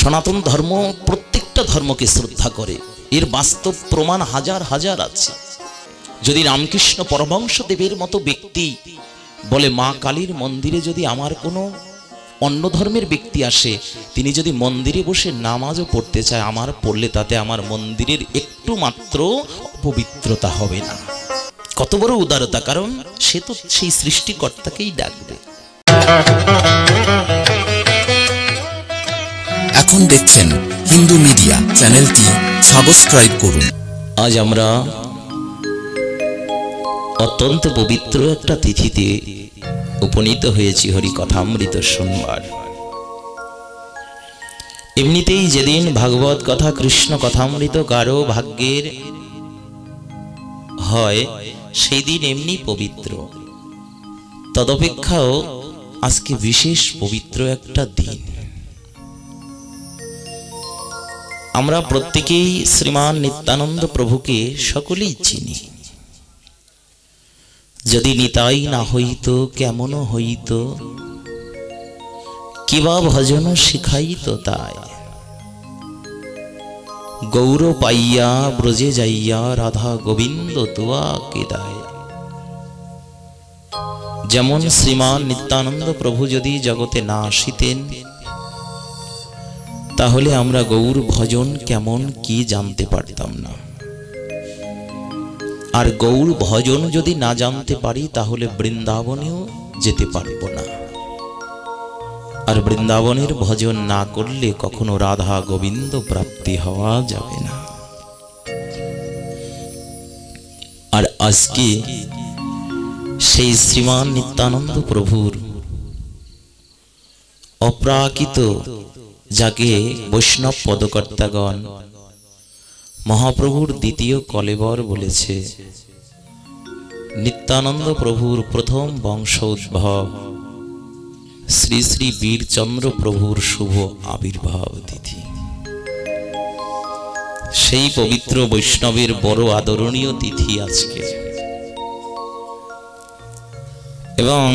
সনাতন ধর্ম প্রত্যেকটা ধর্মকে শ্রদ্ধা করে, এর বাস্তব প্রমাণ হাজার হাজার আছে। যদি রামকৃষ্ণ পরমহংসদেবের মতো ব্যক্তি বলে মা কালীর মন্দিরে যদি আমার কোনো অন্য ধর্মের ব্যক্তি আসে, তিনি যদি মন্দিরে বসে নামাজও পড়তে চায়, আমার পড়লে তাতে আমার মন্দিরের একটু মাত্র অপবিত্রতা হবে না। কত বড় উদারতা, কারণ সে তো সেই সৃষ্টিকর্তাকেই ডাকবে। এখন দেখছেন হিন্দু মিডিয়া, চ্যানেলটি সাবস্ক্রাইব করুন। আজ আমরা অত্যন্ত পবিত্র একটা তিথিতে উপনীত হয়েছি হরি কথামৃত শুনবার। এমনিতেই যেদিন ভাগবত কথা কৃষ্ণ কথামৃত কারো ভাগ্যের হয় সেই দিন এমনি পবিত্র, তদপেক্ষাও আজকে বিশেষ পবিত্র একটা দিন। আমরা প্রত্যেকেই শ্রীমান নিত্যানন্দ প্রভুকে সকলেই চিনি। যদি নিতাই না হইত কেমন হইত, কিবা ভজন শিখাইত তাই। গৌর পাইয়া ব্রজে যাইয়া রাধা গোবিন্দ তোয়াকে দায়। যেমন শ্রীমান নিত্যানন্দ প্রভু যদি জগতে না আসিতেন, তাহলে আমরা গৌর ভজন কেমন কি জানতে পারতাম না। আর গৌর ভজন যদি না জানতে পারি, তাহলে বৃন্দাবনেও যেতে পারব না। আর বৃন্দাবনের ভজন না করলে কখনো রাধা গোবিন্দ প্রাপ্তি হওয়া যাবে না। আর আজকে সেই শ্রীমান নিত্যানন্দ প্রভুর অপ্রাকৃত, যাকে বৈষ্ণব পদকর্তাগণ মহাপ্রভুর দ্বিতীয় কলেবর বলেছে, নিত্যানন্দ প্রভুর প্রথম বংশ উদ্ভব শ্রী শ্রী বীরচন্দ্র প্রভুর শুভ আবির্ভাব তিথি। সেই পবিত্র বৈষ্ণবের বড় আদরণীয় তিথি আজকে। এবং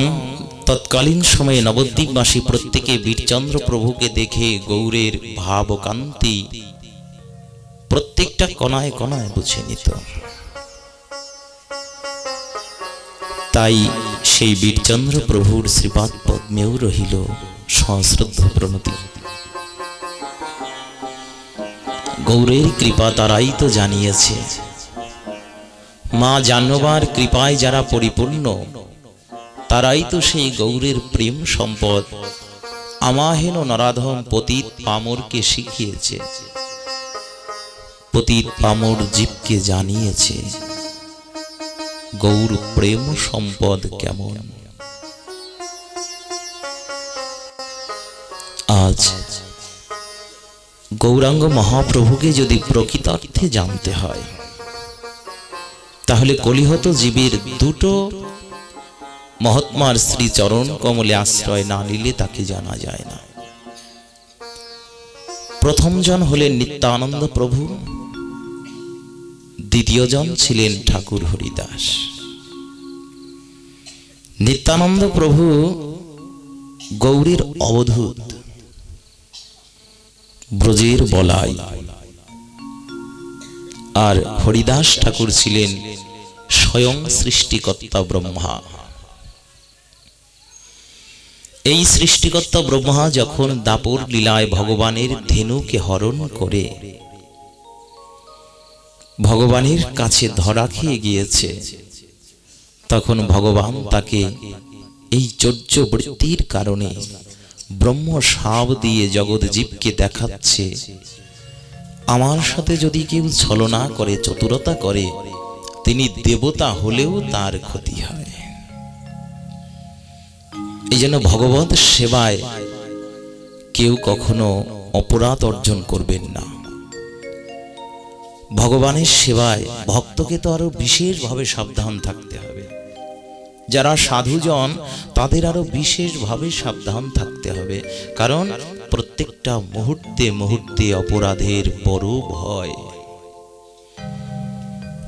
তৎকালীন সময়ে নবদ্বীপবাসী প্রত্যেকে বীরচন্দ্র প্রভুকে দেখে গৌরের ভাব কান্তি প্রত্যেকটা কণায় কণায় বুঝে নিত। তাই সেই বীরচন্দ্র প্রভুর শ্রীপাদ পদ্মেও রহিল সশ্রদ্ধ প্রণতি। গৌরের কৃপা তারাই তো জানিয়েছে। মা জাহ্নবার কৃপায় যারা পরিপূর্ণ, তারাই তো সেই গৌরের প্রেম সম্পদ আমাহেন নরাধম পতিত পামরকে শিখিয়েছে, পতিত পামর জীবকে জানিয়েছে গৌর প্রেম সম্পদ কেমন। আজ গৌরাঙ্গ মহাপ্রভুকে যদি প্রকৃতার্থে জানতে হয়, তাহলে কলিহত জীবের দুটো মহাত্মার শ্রী চরণ কমলে আশ্রয় না নিলে তাকে জানা যায় না। প্রথম জন হলেন নিত্যানন্দ প্রভু, দ্বিতীয় জন ছিলেন ঠাকুর হরিদাস। নিত্যানন্দ প্রভু গৌরীর অবধূত, ব্রজের বলাই। আর হরিদাস ঠাকুর ছিলেন স্বয়ং সৃষ্টিকর্তা ব্রহ্মা। এই সৃষ্টিকর্তা ব্রহ্মা যখন দাপর লীলায় ভগবানের ধেনুকে হরণ করে ভগবানের কাছে ধরা খেয়ে গিয়েছে, তখন ভগবান তাকে এই চর্য বৃত্তির কারণে ব্রহ্ম সাপ দিয়ে জগৎ জীবকে দেখাচ্ছে, আমার সাথে যদি কেউ ছলনা করে, চতুরতা করে, তিনি দেবতা হলেও তার ক্ষতি হয়। এই জন্য ভগবত সেবায় কেউ কখনো অপরাধ অর্জন করবেন না। ভগবানের সেবায় ভক্তকে তো আরো বিশেষভাবে সাবধান থাকতে হবে। যারা সাধুজন তাদের আরো বিশেষভাবে সাবধান থাকতে হবে, কারণ প্রত্যেকটা মুহূর্তে মুহূর্তে অপরাধের বড় ভয়।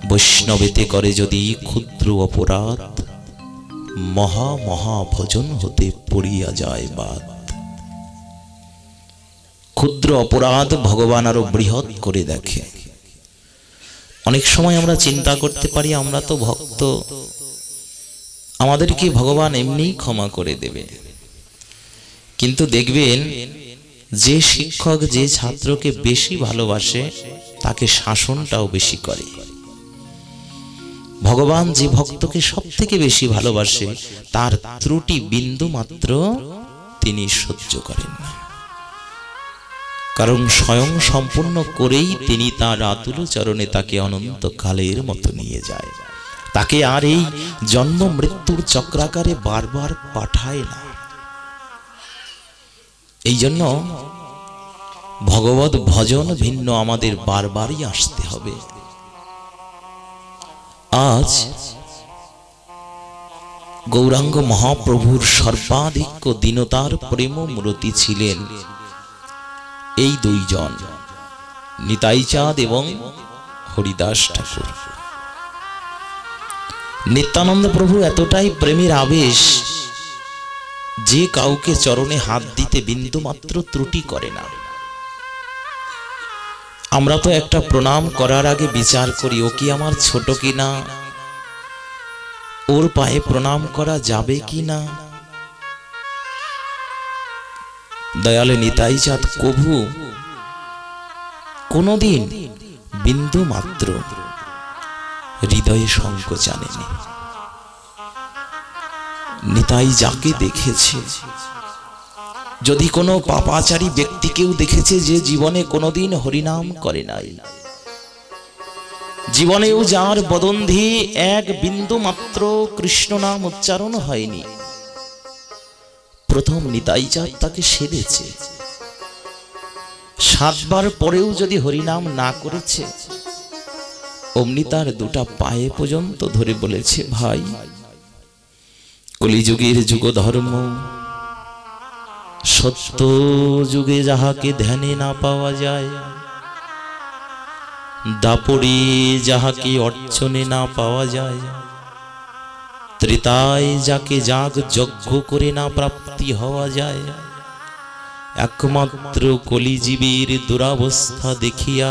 বৈষ্ণবেতে করে যদি ক্ষুদ্র অপরাধ, মহা মহা ভজন হতে পড়িয়া যায় বাদ। ক্ষুদ্র অপরাধ ভগবান আরো বৃহৎ করে দেখে। অনেক সময় আমরা চিন্তা করতে পারি আমরা তো ভক্ত, আমাদেরকে ভগবান এমনিই ক্ষমা করে দেবে। কিন্তু দেখবেন যে শিক্ষক যে ছাত্রকে বেশি ভালোবাসে তাকে শাসনটাও বেশি করে। ভগবান যে ভক্তকে সব থেকে বেশি ভালোবাসে তার ত্রুটি বিন্দু মাত্র তিনি সহ্য করেন না, কারণ স্বয়ং সম্পূর্ণ করেই তিনি তার আতুল চরণে তাকে অনন্তকালের মতো নিয়ে যায়। তাকে আর এই জন্ম মৃত্যুর চক্রাকারে বারবার পাঠায় না। এই জন্য ভগবত ভজন ভিন্ন আমাদের বারবারই আসতে হবে। আজ গৌরাঙ্গ মহাপ্রভুর সর্বাধিক দীনতার প্রেম মূর্তি ছিলেন এই দুইজন, নিতাই চাঁদ এবং হরিদাস ঠাকুর। নিত্যানন্দ প্রভু এতটাই প্রেমের আবেশ যে কাউকে চরণে হাত দিতে বিন্দু মাত্র ত্রুটি করে না। আমরা তো একটা প্রণাম করার আগে বিচার করি ও কি আমার ছোট কিনা, ওর পায়ে প্রণাম করা যাবে কি না। দয়ালে নিতাই চাঁদ কভু কোনদিন বিন্দু মাত্র হৃদয়ে সংকোচ আনেনি। নিতাই যাকে দেখেছে, যদি কোনো পাপাচারী ব্যক্তিকেও দেখেছে যে জীবনে কোনোদিন হরিনাম করে নাই, জীবনেও যার বদন্ধি এক বিন্দু মাত্র কৃষ্ণ নাম উচ্চারণ হয়নি, প্রথম নিতাই চাঁদ তাকে সেধেছে। 7 বার পরেও যদি হরিনাম না করেছে, অমনি তার দুটা পায়ে পর্যন্ত ধরে বলেছে, ভাই কলিযুগের যুগ ধর্ম, সত্য যুগে যাহাকে ধ্যানে না পাওয়া যায়, দাপড়ে যাহাকে অর্চনে না পাওয়া যায়, ত্রেতায় যাকে যাগ যজ্ঞ করে না প্রাপ্তি হওয়া যায়, একমাত্র কলিজীবের দুরাবস্থা দেখিয়া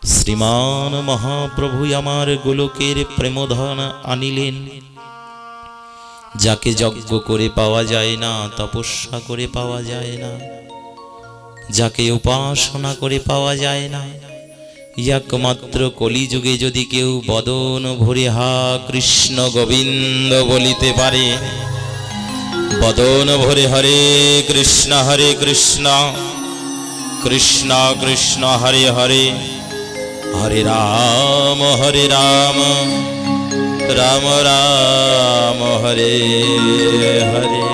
শ্রীমান মহাপ্রভু আমার গোলকের প্রেমধন আনিলেন। যাকে যজ্ঞ করে পাওয়া যায় না, তপস্যা করে পাওয়া যায় না, যাকে উপাসনা করে পাওয়া যায় না, একমাত্র কলিযুগে যদি কেউ বদন ভরে হা কৃষ্ণ গোবিন্দ বলিতে পারে, বদন ভরে হরে কৃষ্ণ কৃষ্ণ কৃষ্ণ হরে হরে, হরে রাম রাম রাম হরে হরে।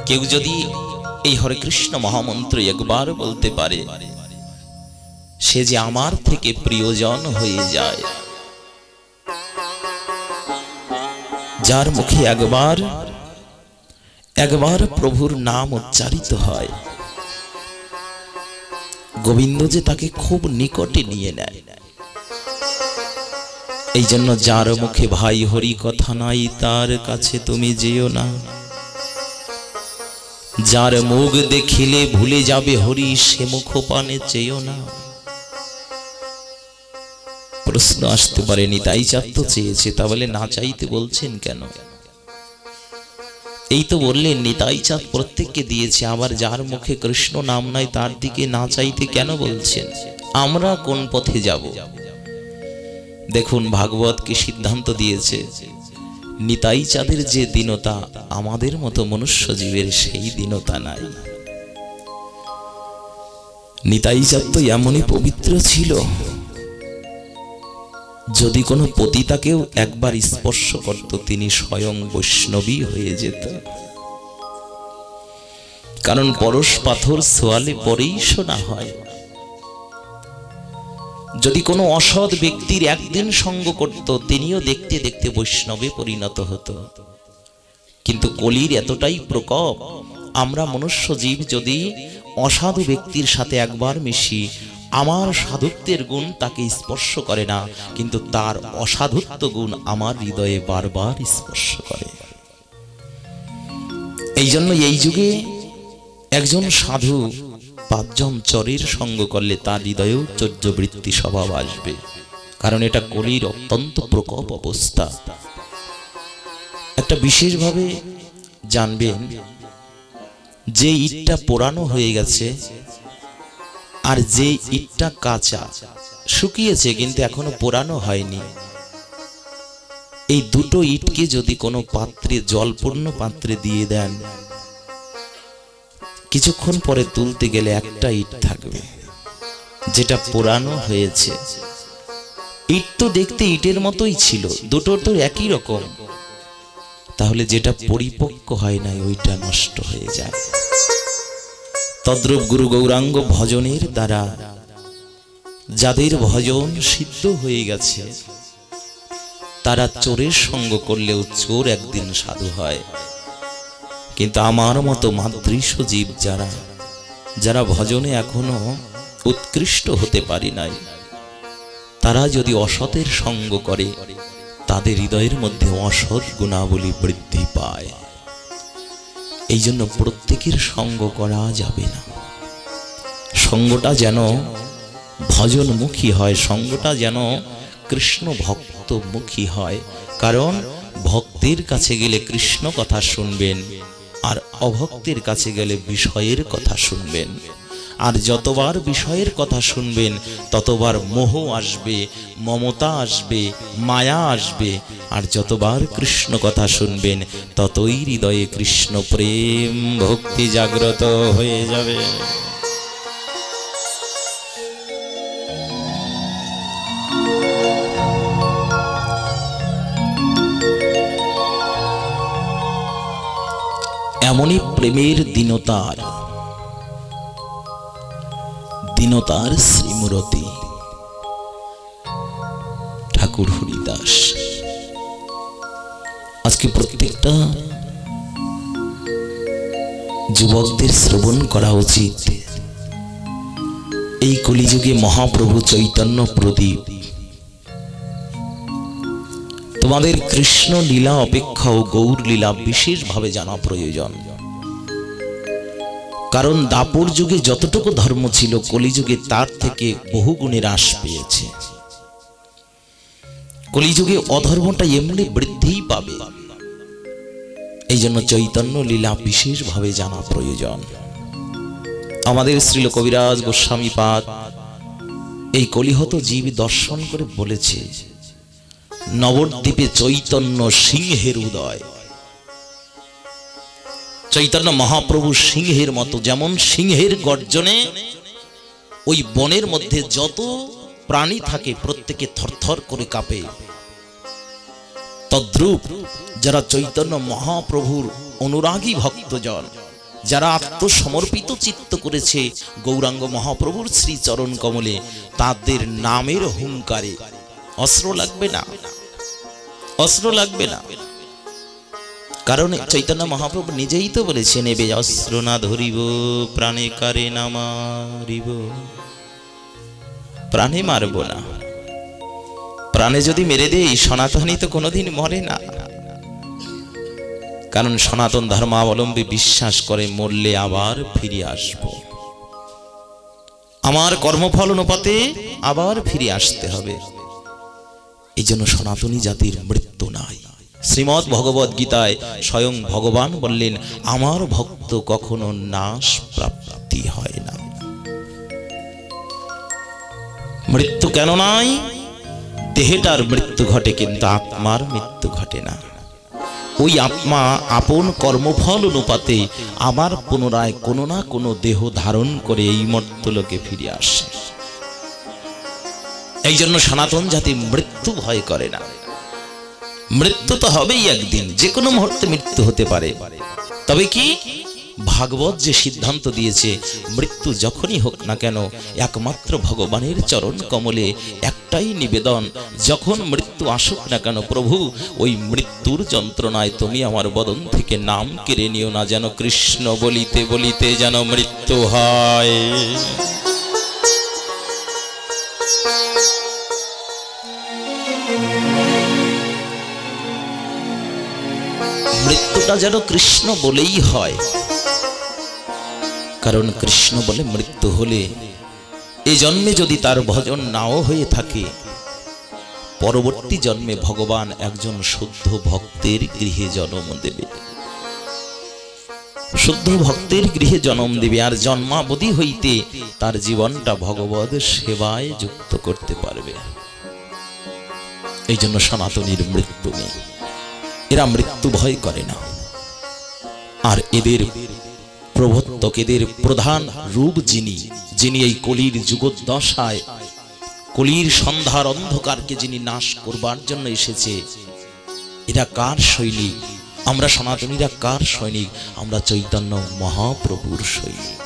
কেউ যদি এই হরে কৃষ্ণ মহামন্ত্র একবার বলতে পারে, সে যে আমার থেকে প্রিয়জন হয়ে যায়। যার মুখে একবার প্রভুর নাম উচ্চারিত হয়, গোবিন্দ যে তাকে খুব নিকটে নিয়ে নেয়। এই জন্য যার মুখে ভাই হরি কথা নাই, তার কাছে তুমি যেও না। যার মুখ দেখিলে ভুলে যাবে হরি, সে মুখ পানে চেয়েও না। প্রশ্ন আসতে পারে, নিতাই চাঁদ তো চেয়েছে, তা বলে না চাইতে বলছেন কেন? এই তো বললেন নিতাই চাঁদ প্রত্যেককে দিয়েছে, আবার যার মুখে কৃষ্ণ নাম নাই তার দিকে না চাইতে কেন বলছেন? আমরা কোন পথে যাব? দেখুন ভাগবত কি সিদ্ধান্ত দিয়েছে, নিতাই চাঁদের যে দীনতা আমাদের মতো মনুষ্য জীবের সেই দীনতা নাই। নিতাই চাঁদ তো এমনই পবিত্র ছিল, যদি কোনো পতিতাকেও একবার স্পর্শ করত তিনি স্বয়ং বৈষ্ণবী হয়ে যেত। কারণ পরশ পাথর সোয়ালে পরেই শোনা হয়। যদি কোনো অসৎ ব্যক্তির একদিন সঙ্গ করত, তিনিও দেখতে দেখতে বৈষ্ণবে পরিণত হতো। কিন্তু কলির এতটাই প্রকোপ, আমরা মনুষ্য জীব যদি অসাধু ব্যক্তির সাথে একবার মিশি, আমার সাধুত্বের গুণ তাকে স্পর্শ করে না, কিন্তু তার অসাধুত্ব গুণ আমার হৃদয়ে বারবার স্পর্শ করে। এই জন্য এই যুগে একজন সাধু পাঁচজন চরের সঙ্গ করলে তার হৃদয়েও চর্যবৃত্তি স্বভাব আসবে, কারণ এটা কলির অত্যন্ত প্রকোপ অবস্থা। একটা বিশেষভাবে জানবেন, যে ইটটা পোড়ানো হয়ে গেছে আর যে ইটটা কাঁচা শুকিয়েছে কিন্তু এখনো পোড়ানো হয়নি, এই দুটো ইটকে যদি কোনো পাত্রে, জলপূর্ণ পাত্রে দিয়ে দেন, কিছুক্ষণ পরে তুলতে গেলে একটা ইট থাকবে যেটা পোড়ানো হয়েছে। ইট তো দেখতে ইটের মতোই ছিল, দুটো তো একই রকম, তাহলে যেটা পরিপক্ক হয় নাই ওইটা নষ্ট হয়ে যায়। তদ্রূপ গুরু গৌরাঙ্গ ভজনের দ্বারা যাদের ভজন সিদ্ধ হয়ে গেছে, তারা চোরের সঙ্গ করলেও চোর একদিন সাধু হয়। কিন্তু আমার মতো মাদৃশ্য জীব যারা যারা ভজনে এখনো উৎকৃষ্ট হতে পারি নাই, তারা যদি অসতের সঙ্গ করে, তাদের হৃদয়ের মধ্যে অসৎ গুণাবলী বৃদ্ধি পায়। এই জন্য প্রত্যেকের সঙ্গ করা যাবে না। সঙ্গটা যেন ভজনমুখী হয়, সঙ্গটা যেন কৃষ্ণ ভক্তমুখী হয়। কারণ ভক্তের কাছে গেলে কৃষ্ণ কথা শুনবেন, আর অভক্তের কাছে গেলে বিষয়ের কথা শুনবেন। আর যতবার বিষয়ের কথা শুনবেন ততবার মোহ আসবে, মমতা আসবে, মায়া আসবে। আর যতবার কৃষ্ণ কথা শুনবেন ততই হৃদয়ে কৃষ্ণ প্রেম ভক্তি জাগ্রত হয়ে যাবে। এমনই প্রেমের দীনতার শ্রীমূরতি ঠাকুর হরিদাস। আজকে প্রত্যেকটা যুবকদের শ্রবণ করা উচিত। এই কলিযুগে মহাপ্রভু চৈতন্য প্রদীপ, তোমাদের কৃষ্ণ লীলা অপেক্ষাও গৌর লীলা বিশেষভাবে জানা প্রয়োজন। কারণ দাপর যুগে যতটুকু ধর্ম ছিল, কলিযুগে তার থেকে বহুগুণে হ্রাস পেয়েছে। কলিযুগে অধর্মটা এমনি বৃদ্ধিই পাবে। এই জন্য চৈতন্য লীলা বিশেষভাবে জানা প্রয়োজন। আমাদের শ্রীল কবিরাজ গোস্বামীপাদ এই কলিহত জীব দর্শন করে বলেছে, নবদ্বীপে চৈতন্য সিংহের উদয়। চৈতন্য মহাপ্রভু সিংহের মতো, যেমন সিংহের গর্জনে ওই বনের মধ্যে যত প্রাণী থাকে প্রত্যেকে থরথর করে কাঁপে, তদ্রূপ যারা চৈতন্য মহাপ্রভুর অনুরাগী ভক্তজন, যারা আত্মসমর্পিত চিত্ত করেছে গৌরাঙ্গ মহাপ্রভুর শ্রী চরণ কমলে, তাদের নামের হুঙ্কারে অস্ত্র লাগবে না, অস্ত্র লাগবে না। কারণ চৈতন্য মহাপ্রভু নিজেই তো বলেছেন, এবে অস্ত্র না ধরিব প্রাণে কারে না মারিব। প্রাণে মারব না, প্রাণে যদি মেরে দেই সনাতনী তো কোনোদিন মরে না। কারণ সনাতন ধর্মাবলম্বী বিশ্বাস করে মরলে আবার ফিরে আসব, আমার কর্মফল অনুপাতে আবার ফিরে আসতে হবে। এই জন্য সনাতনী জাতির মৃত্যু নাই। শ্রীমদ্ ভগবদ গীতায় স্বয়ং ভগবান বললেন, আমার ভক্ত কখনো নাশ প্রাপ্তি হয় না। মৃত্যু কেন নাই? দেহটার মৃত্যু ঘটে কিন্তু আত্মার মৃত্যু ঘটে না। ওই আত্মা আপন কর্মফল অনুপাতে আবার পুনরায় কোনো না কোনো দেহ ধারণ করে এই মর্ত্যলোকে ফিরে আসে। এই জন্য সনাতন জাতি মৃত্যু ভয় করে না। মৃত্যু তো হবেই একদিন, যে কোনো মুহূর্তে মৃত্যু হতে পারে। তবে কি ভাগবত যে সিদ্ধান্ত দিয়েছে, মৃত্যু যখনই হোক না কেন একমাত্র ভগবানের চরণ কমলে একটাই নিবেদন, যখন মৃত্যু আসুক না কেন প্রভু, ওই মৃত্যুর যন্ত্রণায় তুমি আমার বদন থেকে নাম কেড়ে নিও না, যেন কৃষ্ণ বলিতে বলিতে যেন মৃত্যু হয়। মৃত্যুটা যেন কৃষ্ণ বলেই হয়। কারণ কৃষ্ণ বলে মৃত্যু হলে এই জন্মে যদি তার ভজন নাও হয়ে থাকে, পরবর্তী জন্মে ভগবান একজন শুদ্ধ ভক্তের গৃহে জন্ম দেবে, শুদ্ধ ভক্তের গৃহে জন্ম দেবে, আর জন্মাবধি হইতে তার জীবনটা ভগবত সেবায় যুক্ত করতে পারবে। এই জন্য সনাতনীর মৃত্যু নেই, এরা মৃত্যু ভয় করে না। আর এদের প্রবর্তক, এদের প্রধান রূপ যিনি এই কলির যুগদশায়, কলির সন্ধ্যার অন্ধকারকে যিনি নাশ করবার জন্য এসেছে, এরা কার সৈনিক? আমরা সনাতনীরা কার সৈনিক? আমরা চৈতন্য মহাপ্রভুর সৈনিক,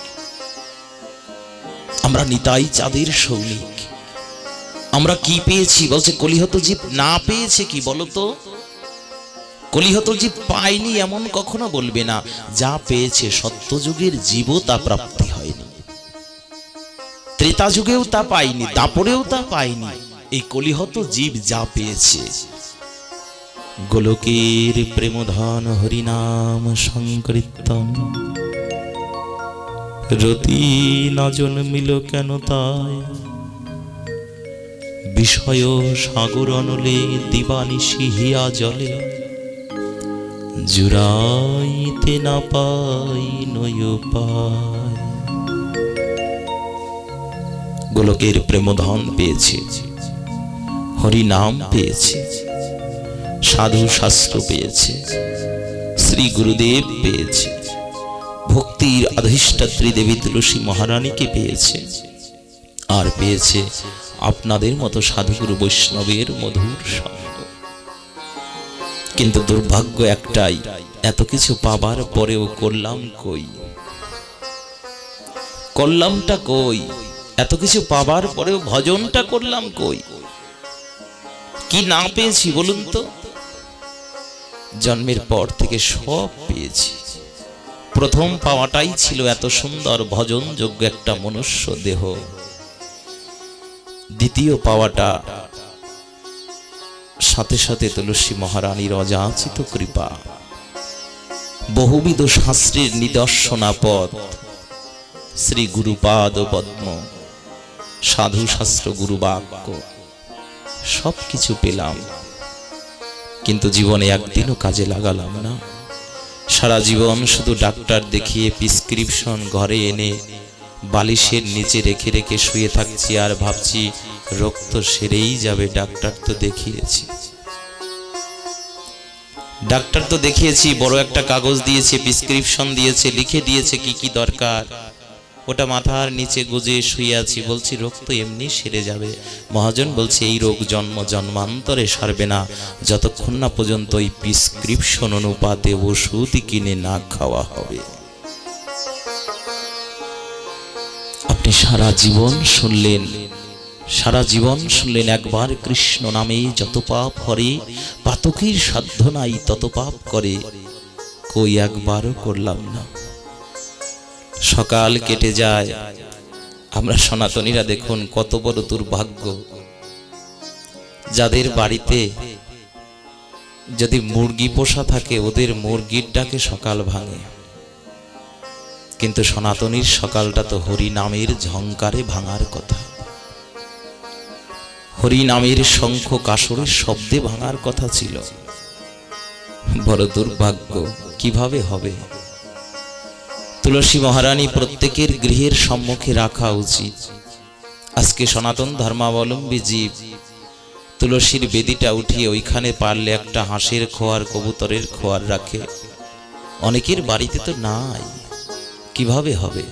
আমরা নিতাই চাঁদের সৈনিক। আমরা কি পেয়েছি? বলছে কলিহত জীব না পেয়েছে কি বলতো? কলিহত জীব পায়নি এমন কখনো বলবে না। যা পেয়েছে সত্যযুগের জীবও তা প্রাপ্তি হয়নি, ত্রেতা যুগেও তা পায়নি, দাপরেও তা পায়নি। এই কলিহত জীব যা পেয়েছে, গোলকের প্রেমধন হরিনাম সংকীর্তন, রতি না জন্মিল কেন তাই, বিষয় সাগর অনলে দিবানিশি হিয়া জলে, জুড়াইতে না পাই নয় পায়। গোলকের প্রেমধন পেয়েছে, হরি নাম পেয়েছে, সাধু শাস্ত্র পেয়েছে, শ্রী গুরুদেব পেয়েছে, ভক্তির অধিষ্ঠাত্রী দেবী তুলসী মহারানীকে পেয়েছে, আর পেয়েছে আপনাদের মতো সাধুগুরু বৈষ্ণবের মধুর সঙ্গ। কিন্তু দুর্ভাগ্য একটাই, এত কিছু পাবার পরেও করলাম কই? করলামটা কই? এত কিছু পাবার পরেও ভজনটা করলাম কই? কি না পেয়েছি বলুন তো? জন্মের পর থেকে সব পেয়েছি। প্রথম পাওয়াটাই ছিল এত সুন্দর ভজনযোগ্য একটা মনুষ্য দেহ। দ্বিতীয় পাওয়াটা সাথে সাথে তুলসী মহারানীর অযাচিত কৃপা, বহুবিধ শাস্ত্রের নিদর্শনাপদ, শ্রী গুরুপাদ পদ্ম, সাধু শাস্ত্র গুরু বাক্য, সবকিছু পেলাম। কিন্তু জীবনে একদিনও কাজে লাগালাম না। সারা জীবন শুধু ডাক্তার দেখিয়ে প্রেসক্রিপশন ঘরে এনে বালিশের নিচে রেখে রেখে শুয়ে থাকছি, আর ভাবছি রোগ তো সেরেই যাবে, ডাক্তার তো দেখিয়েছি, ডাক্তার তো দেখিয়েছি, বড় একটা কাগজ দিয়েছে, প্রেসক্রিপশন দিয়েছে, লিখে দিয়েছে কি কি দরকার, ওটা মাথার নিচে গুজে শুয়ে আছি, বলছি রোগ তো এমনি সেরে যাবে। মহাজন বলছে এই রোগ জন্ম জন্মান্তরে সারবে না, যতক্ষণ না পর্যন্ত ওই প্রেসক্রিপশন অনুপাতে ওষুধ কিনে না খাওয়া হবে। আপনি সারা জীবন শুনলেন একবার কৃষ্ণ নামে যত পাপ হরে, পাতকীর সাধ্য নাই তত পাপ করে, কই একবারও করলাম না। সকাল কেটে যায়, আমরা সনাতনীরা দেখুন কত বড় দুর্ভাগ্য, যাদের বাড়িতে যদি মুরগি পোষা থাকে ওদের মুরগির ডাকে সকাল ভাঙে, কিন্তু সনাতনীর সকালটা তো হরি নামের ঝংকারে ভাঙার কথা, হরি নামের শঙ্খ কাসরের শব্দে ভাঙার কথা ছিল। বড় দুর্ভাগ্য, কিভাবে হবে? তুলসী মহারানী প্রত্যেকের গৃহের সম্মুখে রাখা উচিত। আজকে সনাতন ধর্মাবলম্বী জীব তুলসীর বেদিটা উঠিয়ে ওইখানে পারলে একটা হাঁসের খোয়ার, কবুতরের খোয়ার রাখে, অনেকের বাড়িতে তো নাই। কিভাবে হবে?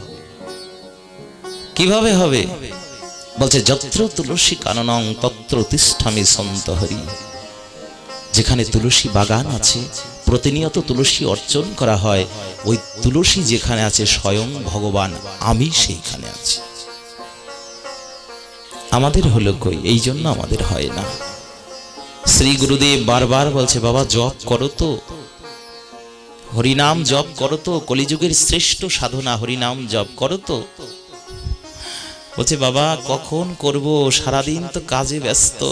কিভাবে হবে? বলছে যত্র তুলসী কাননং তত্র তিষ্ঠামি সন্ত হরি। যেখানে তুলসী বাগান আছে, প্রতিনিয়ত তুলসী অর্চন করা হয়, ওই তুলসী যেখানে আছে স্বয়ং ভগবান আমি সেইখানে আছি। আমাদের হলো কই? এই জন্য আমাদের হয় না। শ্রী গুরুদেব বারবার বলছে বাবা জপ করো তো, হরিনাম জপ করো তো, কলিযুগের শ্রেষ্ঠ সাধনা হরিনাম জপ করো তো। বলছে বাবা কখন করব, সারাদিন তো কাজে ব্যস্ত,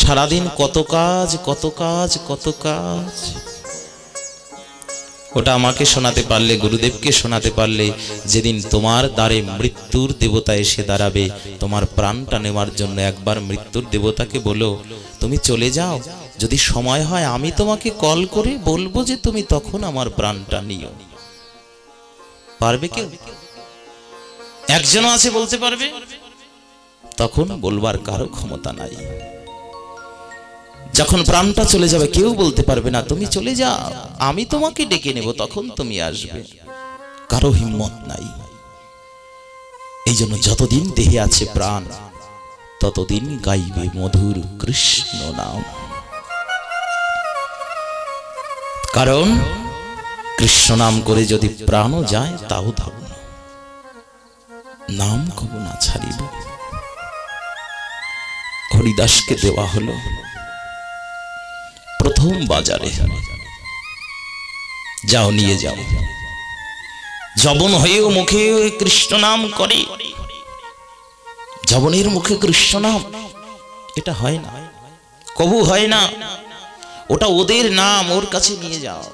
সারাদিন কত কাজ কত কাজ কত কাজ। ওটা আমাকে শোনাতে পারলে, গুরুদেবকে শোনাতে পারলে, যেদিন তোমার দ্বারে মৃত্যুর দেবতা এসে দাঁড়াবে তোমার প্রাণটা নেওয়ার জন্য, একবার মৃত্যুর দেবতাকে বলো তুমি চলে যাও, যদি সময় হয় আমি তোমাকে কল করে বলবো যে তুমি তখন আমার প্রাণটা নিও। পারবে কেউ? একজনও আছে বলতে পারবে? তখন বলবার কারো ক্ষমতা নাই। যখন প্রাণটা চলে যাবে কেউ বলতে পারবে না তুমি চলে যাও, আমি তোমাকে ডেকে নেব, তখন তুমি আসবে। কারো হিম্মত নাই। এই জন্য যতদিন দেহে আছে প্রাণ ততদিন গাইবে মধুর কৃষ্ণ নাম। কারণ কৃষ্ণ নাম করে যদি প্রাণও যায় তাও ধন্য, নাম কবু না ছাড়িব। হরিদাসকে দেওয়া হলো প্রথম বাজারে, যাও নিয়ে যাও। যবন হয়েও মুখে কৃষ্ণ নাম করে, যবনের মুখে কৃষ্ণ নাম, এটা হয় না, কবু হয় না। ওটা ওদের নাম, ওর কাছে নিয়ে যাও,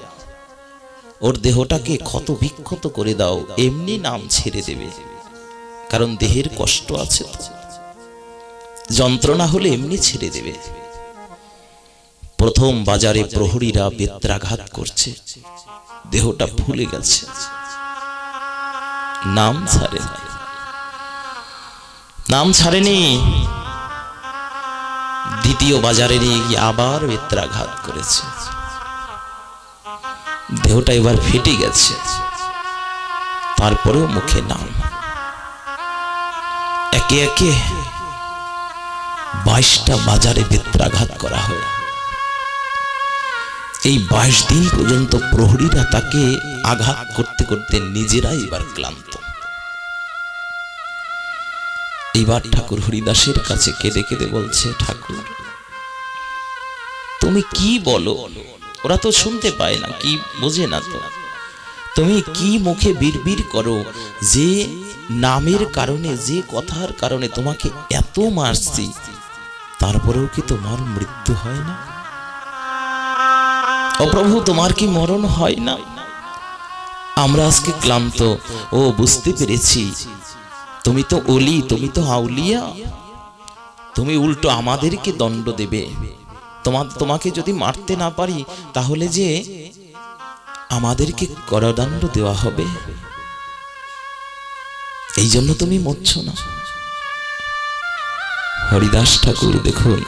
ওর দেহটাকে ক্ষত বিক্ষত করে দাও, এমনি নাম ছেড়ে দেবে। কারণ দেহের কষ্ট আছে, যন্ত্রণা হলে এমনি ছেড়ে দেবে। প্রথম বাজারে প্রহরীরা বেত্রাঘাত করছে, দেহটা ফুলে গেছে, নাম ছাড়ে, নাম ছাড়েনি। দ্বিতীয় বাজারে নিয়ে গিয়ে আবার বেত্রাঘাত করেছে, দেহটা এবার ফেটে গেছে, তারপরেও মুখে নাম। একে একে 22টা বাজারে বেত্রাঘাত করা হয়। এই 22 দিন পর্যন্ত প্রহরীরা তাকে আঘাত করতে করতে নিজেরাই এবার ক্লান্ত। এইবার ঠাকুর হরিদাসের কাছে কেঁদে কেঁদে বলছে, ঠাকুর তুমি কি বলো? ওরা তো শুনতে পায় না, কি বোঝে না তো। তুমি কি মুখে বিড়বিড় করো যে নামের কারণে, যে কথার কারণে তোমাকে এত মারছি, তারপরেও কি তোমার মৃত্যু হয় না? ও প্রভু, তোমার কি মরণ হয় না? আমরা আজকে ক্লান্ত। ও বুঝতে পেরেছি, তুমি তো ওলি, তুমি তো আউলিয়া, তুমি উল্টো আমাদেরকে দণ্ড দেবে। তোমাকে যদি মারতে না পারি তাহলে যে আমাদেরকে করদণ্ড দেওয়া হবে, এই জন্য তুমি মরছ না। হরিদাস ঠাকুর দেখুন,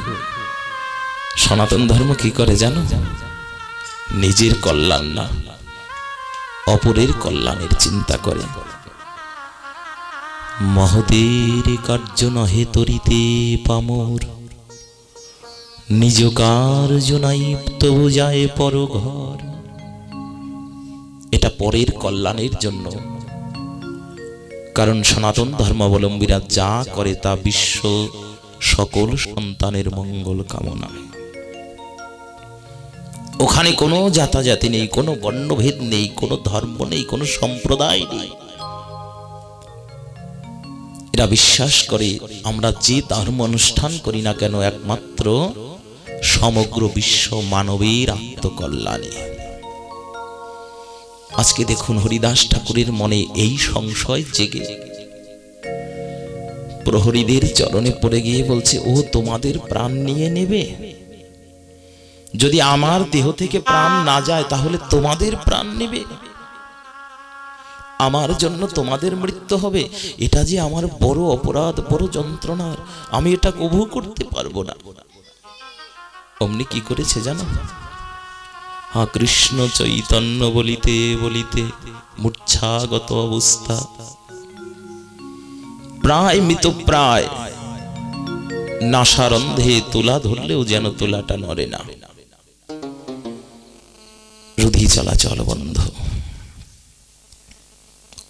সনাতন ধর্ম কি করে জানো? নিজের কল্যাণ না, অপরের কল্যাণের চিন্তা করে। মহদের কার্য নহে তরিতে পামর, নিজ কার্য নাই তবু যায় পরঘর। এটা পরের কল্যাণের জন্য। কারণ সনাতন ধর্মাবলম্বীরা যা করে তা বিশ্ব সকল সন্তানের মঙ্গল কামনা। ওখানে কোনো জাতাজাতি নেই, কোনো বর্ণভেদ নেই, কোনো ধর্ম নেই, কোনো সম্প্রদায় নেই। এরা বিশ্বাস করে আমরা যে ধর্ম অনুষ্ঠান করি না কেন, একমাত্র সমগ্র বিশ্ব মানবের আত্মকল্যাণে। আজকে দেখুন হরিদাস ঠাকুরের মনে এই সংশয় জেগে প্রহরীদের চরণে পড়ে গিয়ে বলছে, ও তোমাদের প্রাণ নিয়ে নেবে? যদি আমার দেহ থেকে প্রাণ না যায় তাহলে তোমাদের প্রাণ নেবে, আমার জন্য তোমাদের মৃত্যু হবে। এটা যে আমার বড় অপরাধ, বড় যন্ত্রণার, আমি এটা কবু করতে পারবো না। অমনি কি করেছে জানো? হ্যাঁ, কৃষ্ণ চৈতন্য বলিতে বলিতে মূর্ছাগত অবস্থা, প্রায় মৃতপ্রায়, নাসারন্ধে তুলা ধরলেও যেন তুলাটা নড়ে না, রুধি চলাচল বন্ধ।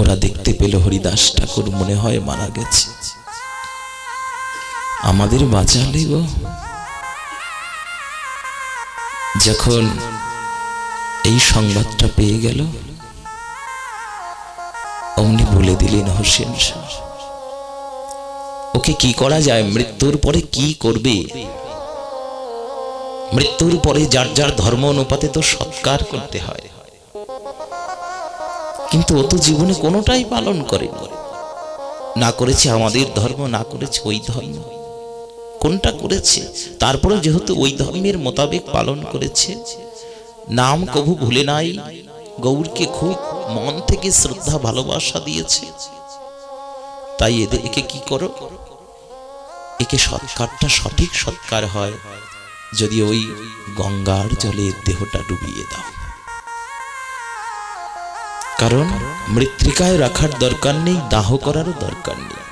ওরা দেখতে পেল হরিদাস ঠাকুর মনে হয় মারা গেছে, আমাদের বাঁচালে গো। যখন এই সংবাদটা পেয়ে গেল, অমনি বলে দিলেন হোসেন শাহ, ওকে কি করা যায়? মৃত্যুর পরে কি করবে? মৃত্যুর পরে যার যার ধর্ম অনুপাতে তো সৎকার করতে হয়। কিন্তু ও তো জীবনে কোনোটাই পালন করেনি। না করেছে আমাদের ধর্ম, না করেছে ওই ধর্ম, কোনটা করেছে? তারপরে যেহেতু ওই ধর্মের মোতাবেক পালন করেছে, নাম কভু ভুলে নাই, গৌরকে খুব মন থেকে শ্রদ্ধা ভালোবাসা দিয়েছে, তাই একে কি করো, একে সৎকারটা সঠিক সৎকার হয় যদি ওই গঙ্গার জলে দেহটা ডুবিয়ে দাও। কারণ মৃত্তিকায় রাখার দরকার নেই, দাহ করারও দরকার নেই,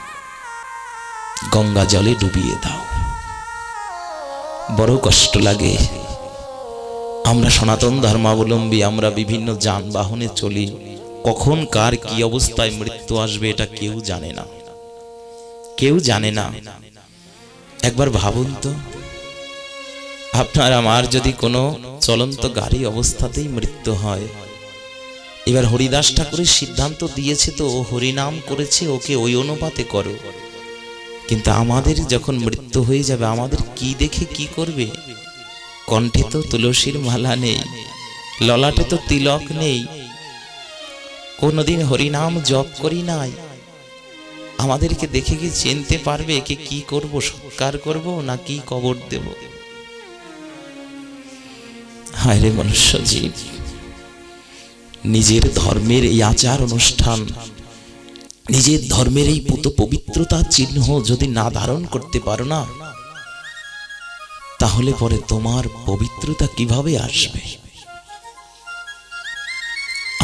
গঙ্গা জলে ডুবিয়ে দাও। বড় কষ্ট লাগে। আমরা সনাতন ধর্মাবলম্বী, আমরা বিভিন্ন যানবাহনে চলি, কখন কার কি অবস্থায় মৃত্যু আসবে এটা কেউ জানে না, কেউ জানে না। একবার ভাবুন তো, আপনার আমার যদি কোনো চলন্ত গাড়ি অবস্থাতেই মৃত্যু হয়, এবার হরিদাস ঠাকুরের সিদ্ধান্ত দিয়েছে তো ও হরিনাম করেছে, ওকে ওই অনুপাতে করো। কিন্তু আমাদের যখন মৃত্যু হয়ে যাবে, আমাদের কি দেখে কি করবে? কণ্ঠে তো তুলসীর মালা নেই, ললাটে তো তিলক নেই, কোনদিন হরিনাম জপ করি নাই, আমাদেরকে দেখে কি চিনতে পারবে একে কি করব, সৎকার করব না কি কবর দেব? হায় রে মনুষ্য জীব, নিজের ধর্মের এই আচার অনুষ্ঠান, নিজের ধর্মের এই পুত পবিত্রতার চিহ্ন যদি না ধারণ করতে পারো না, তাহলে পরে তোমার পবিত্রতা কিভাবে আসবে?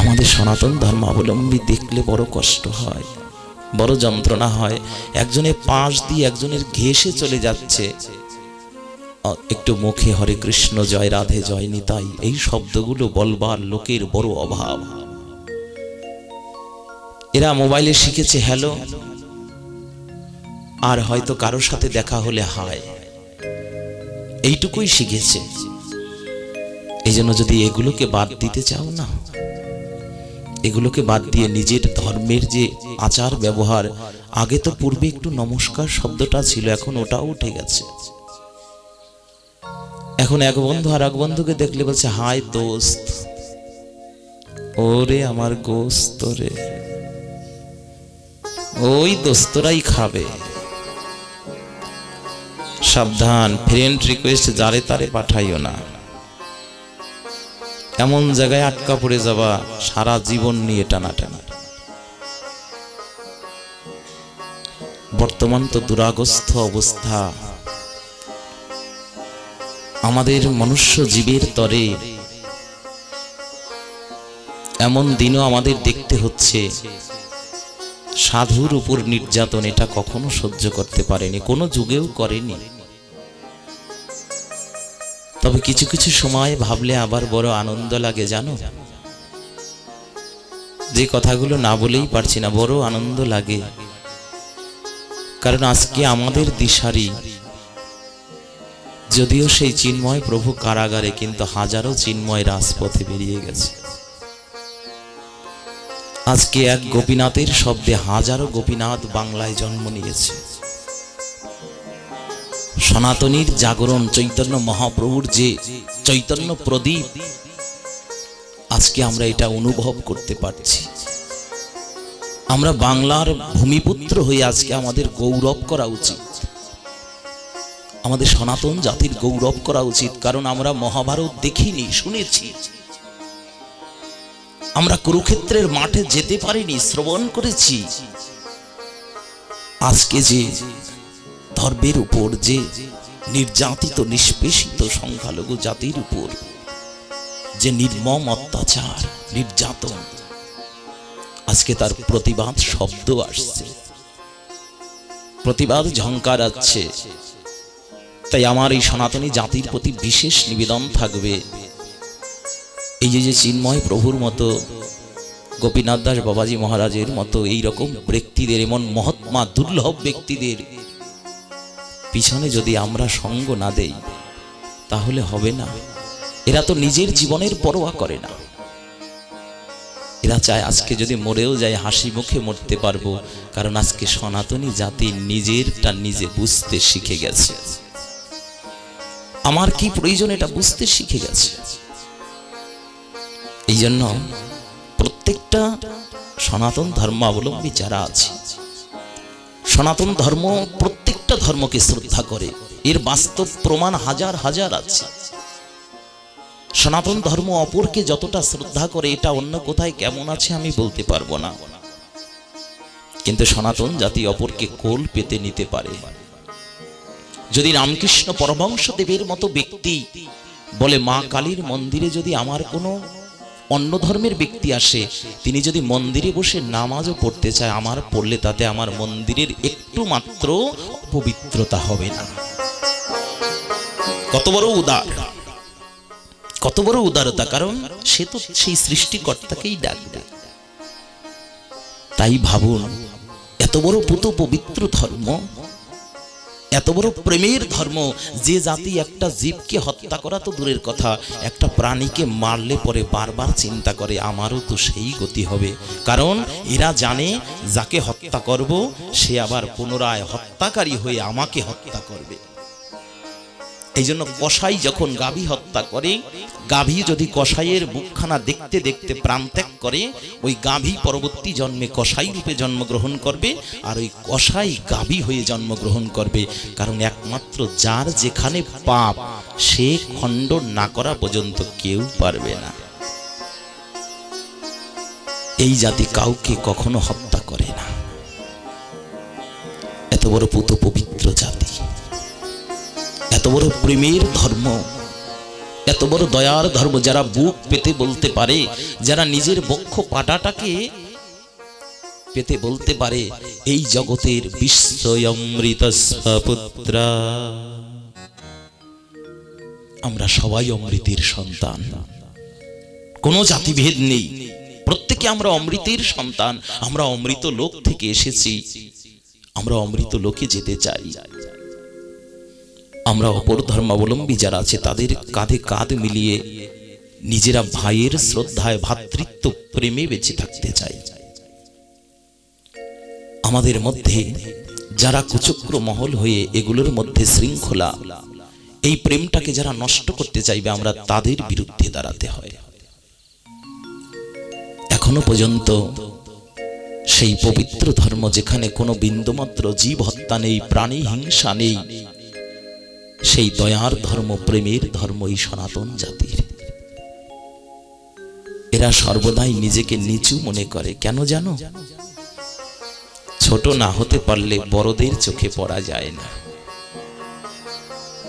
আমাদের সনাতন ধর্মাবলম্বী দেখলে বড় কষ্ট হয়, বড় যন্ত্রণা হয়। একজনের পাশ দিয়ে একজনের ঘেঁষে চলে যাচ্ছে, একটু মুখে হরে কৃষ্ণ জয় রাধে জয় নিতাই এই শব্দগুলো বলবার লোকের বড় অভাব। এরা মোবাইলে শিখেছে হ্যালো, আর হয়তো কারোর সাথে দেখা হলে হায়, এইটুকুই শিখেছে। এই জন্য যদি এগুলোকে বাদ দিতে চাও না, এগুলোকে বাদ দিয়ে নিজের ধর্মের যে আচার ব্যবহার, আগে তো পূর্বে একটু নমস্কার শব্দটা ছিল, এখন ওটাও উঠে গেছে। এখন এক বন্ধু আর এক বন্ধুকে দেখলে বলছে হাই দোস্ত, ওরে আমার গোস্ত রে, ওই দোস্তরাই খাবে। সাবধান, ফ্রেন্ড রিকোয়েস্ট যারে তারে পাঠাইও না, এমন জায়গায় আটকা পড়ে যাবা সারা জীবন নিয়ে টানাটানি। বর্তমান তো দুরাগস্থ অবস্থা, আমাদের মনুষ্য জীবের তরে এমন দিনও আমাদের দেখতে হচ্ছে। সাধুর উপর নির্যাতন এটা কখনো সহ্য করতে পারেনি, কোনো যুগেও করেনি। তবে কিছু কিছু সময় ভাবলে আবার বড় আনন্দ লাগে, জানো, যে কথাগুলো না বলেই পারছি না, বড় আনন্দ লাগে। কারণ আজকে আমাদের দিশারি, যদিও সেই চিন্ময় প্রভু কারাগারে, কিন্তু হাজারো চিন্ময় রাজপথে বেরিয়ে গেছে। আজকে এক গোপীনাথের শব্দে হাজারো গোপীনাথ বাংলায় জন্ম নিয়েছে। সনাতনীর জাগরণ, চৈতন্য মহাপ্রভুর যে চৈতন্য প্রদীপ, আজকে আমরা এটা অনুভব করতে পারছি। আমরা বাংলার ভূমিপুত্র হয়ে আজকে আমাদের গৌরব করা উচিত, আমাদের সনাতন জাতির গৌরব করা উচিত। কারণ আমরা মহাভারত দেখিনি, শুনেছি, আমরা কুরুক্ষেত্রের মাঠে যেতে পারিনি, শ্রবণ করেছি। আজকে যে ধর্মের উপর যে নির্যাতিত নিষ্পেষিত সংখ্যালঘু জাতির উপর যে নির্মম অত্যাচার নির্যাতন, আজকে তার প্রতিবাদ শব্দ আসছে, প্রতিবাদ ঝংকার আছে। তাই আমার এই সনাতনী জাতির প্রতি বিশেষ নিবেদন থাকবে, এই যে চিন্ময় প্রভুর মতো, গোপীনাথ দাস বাবাজি মহারাজের মতো এই রকম ব্যক্তিদের, এমন মহাত্মা দুর্লভ ব্যক্তিদের পিছনে যদি আমরা সঙ্গ না দেই তাহলে হবে না। এরা তো নিজের জীবনের পরোয়া করে না, এরা চায় আজকে যদি মরেও যায় হাসি মুখে মরতে পারবো। কারণ আজকে সনাতনী জাতি নিজেরটা নিজে বুঝতে শিখে গেছে, আমার কি প্রয়োজন এটা বুঝতে শিখে গেছে। এই জন্য প্রত্যেকটা সনাতন ধর্মাবলম্বী যারা আছে, সনাতন ধর্ম প্রত্যেকটা ধর্মকে শ্রদ্ধা করে, এর বাস্তব প্রমাণ হাজার হাজার আছে। সনাতন ধর্ম অপরকে যতটা শ্রদ্ধা করে এটা অন্য কোথায় কেমন আছে আমি বলতে পারবো না, কিন্তু সনাতন জাতি অপরকে কোল পেতে নিতে পারে। যদি রামকৃষ্ণ পরমহংসদেবের মতো ব্যক্তি বলে মা কালীর মন্দিরে যদি আমার কোনো অন্য ধর্মের ব্যক্তি আসে, তিনি যদি মন্দিরে বসে নামাজও পড়তে চায়, আমার পড়লে তাতে আমার মন্দিরের একটু মাত্র পবিত্রতা হবে না। কত বড় উদার, কত বড় উদারতা, কারণ সে তো সেই সৃষ্টিকর্তাকেই ডাকবে। তাই ভাবুন, এত বড় পুত পবিত্র ধর্ম, এত বড় প্রেমের ধর্ম, যে জাতি একটা জীবকে হত্যা করা তো দূরের কথা, একটা প্রাণীকে মারলে পরে বারবার চিন্তা করে আমারও তো সেই গতি হবে, কারণ এরা জানে যাকে হত্যা করব সে আবার পুনরায় হত্যাকারী হয়ে আমাকে হত্যা করবে। এই জন্য কসাই যখন গাভী হত্যা করে, গাভী যদি কসাইয়ের মুখখানা দেখতে দেখতে প্রাণ ত্যাগ করে, ওই গাভী পরবর্তী জন্মে কসাই রূপে জন্মগ্রহণ করবে, আর ওই কসাই গাভী হয়ে জন্মগ্রহণ করবে। কারণ একমাত্র যার যেখানে পাপ, সে খণ্ডন না করা পর্যন্ত কেউ পারবে না। এই জাতি কাউকে কখনো হত্যা করে না। এত বড় পুত পবিত্র জাতি, এত বড় প্রেমের ধর্ম, এত বড় দয়ার ধর্ম, যারা বুক পেতে বলতে পারে, যারা নিজের বক্ষ পাটাটাকে পেতে বলতে পারে এই জগতের বিশ্বমৃতস্পুত্রা, আমরা সবাই অমৃতের সন্তান, কোনো জাতিভেদ নেই, প্রত্যেকে আমরা অমৃতের সন্তান, আমরা অমৃত লোক থেকে এসেছি, আমরা অমৃত লোকে যেতে চাই। আমরা অপর ধর্মাবলম্বী যারা আছে তাদের কাঁধে কাঁধ মিলিয়ে নিজেরা ভাইয়ের শ্রদ্ধায় ভ্রাতৃত্ব প্রেমে বেঁচে থাকতে চাই। আমাদের মধ্যে যারা কুচক্র মহল হয়ে এগুলোর মধ্যে শৃঙ্খলা, এই প্রেমটাকে যারা নষ্ট করতে চাইবে, আমরা তাদের বিরুদ্ধে দাঁড়াতে হয়। এখনো পর্যন্ত সেই পবিত্র ধর্ম যেখানে কোনো বিন্দুমাত্র জীব হত্যা নেই, প্রাণী হিংসা নেই, সেই দয়ার ধর্ম, প্রেমের ধর্ম এই সনাতন জাতির। এরা সর্বদাই নিজেকে নিচু মনে করে, কেন জানো? ছোট না হতে পারলে বড়দের চোখে পড়া যায় না।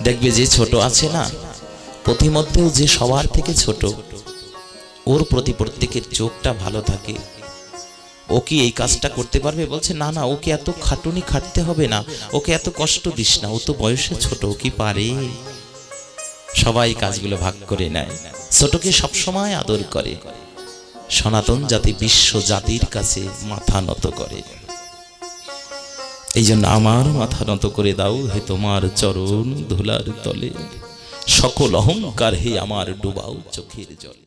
দেখবে যে ছোট আছে না, প্রতিমধ্যেও যে সবার থেকে ছোট, ওর প্রতি প্রত্যেকের চোখটা ভালো থাকে। ও কি এই কাজটা করতে পারবে? বলছে না না, ওকে এত খাটুনি খাটতে হবে না, ওকে এত কষ্ট দিস না, ও তো বয়সে ছোট, ও কি পারে। সবাই কাজগুলো ভাগ করে নেয়, ছোটকে সবসময় আদর করে। সনাতন জাতি বিশ্ব জাতির কাছে মাথা নত করে। এই জন্য আমার মাথা নত করে দাও হে তোমার চরণ ধুলার তলে, সকল অহংকার হে আমার ডুবাও চোখের জলে।